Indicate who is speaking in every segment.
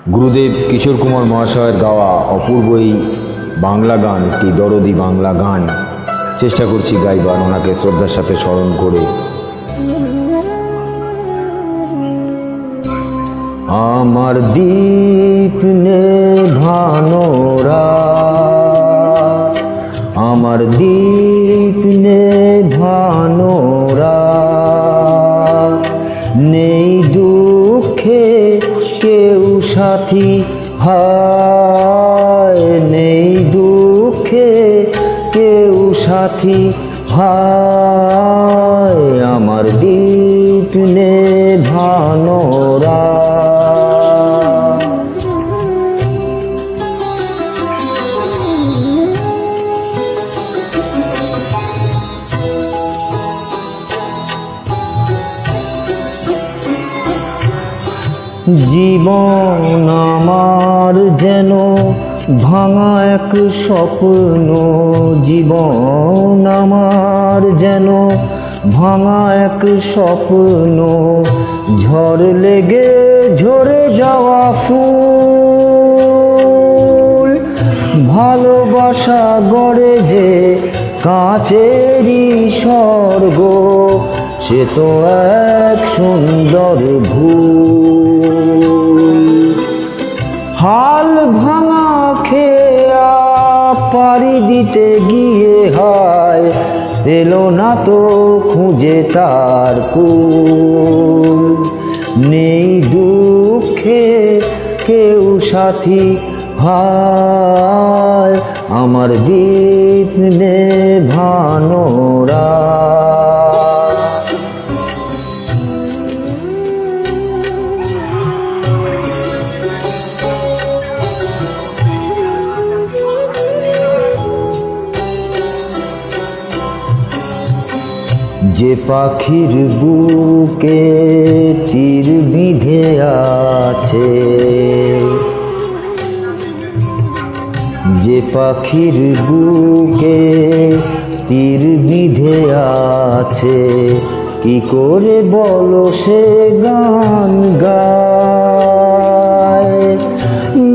Speaker 1: গুরুদেব কিশোর কুমার মহাশয়ের গাওয়া অপূর্ব এই বাংলা গানটি দরদি বাংলা গান চেষ্টা করছি গাইবার, ওনাকে শ্রদ্ধার সাথে স্মরণ করে। আমার দীপ নেভানো রাত, আমার দীপ নেভানো রাত, নেই দুঃখে কেউ সাথী, হায় নেই দুঃখে কেউ সাথী, হায় আমার দীপ নেভানো রাত। জীবন আমার যেন ভাঙা এক স্বপ্ন, জীবন আমার যেন ভাঙা এক স্বপ্ন, ঝড় লেগে ঝরে যাওয়া ফুল, ভালোবাসা গড়ে যে কাঁচেরই স্বর্গ, সে তো এক সুন্দর ভুল। হাল ভাঙা খেয়া পাড়ি দিতে গিয়ে হায় এলো না তো খুঁজে তার কুল, নেই দুঃখে কেউ সাথী, হায় আমার দীপ নেভানো রাত। যে পাখির বুকে তীর বিঁধে আছে, যে পাখির বুকে তীর বিঁধে আছে, কি করে বলো সে গান গায়,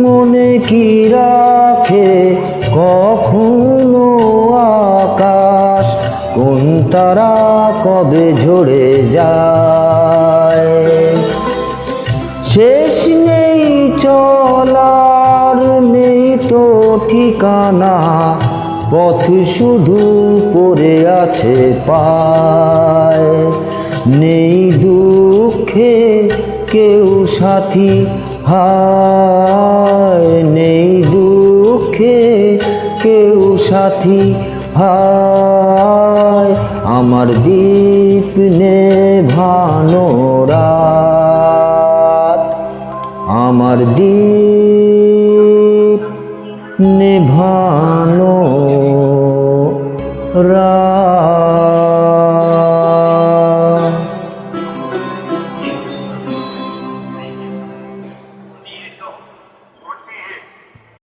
Speaker 1: মনে কি রাখে কখনো আকাশ, কোন তারা কবে ঝরে যায়, শেষ নেই চলার নেই তো ঠিকানা, পথ শুধু পড়ে আছে পায়, নেই দুঃখে কেউ সাথী, হায় নেই দুঃখে কেউ সাথী, হায় আমার দীপ নেভানো রাত, আমার দীপ নেভানো রাত।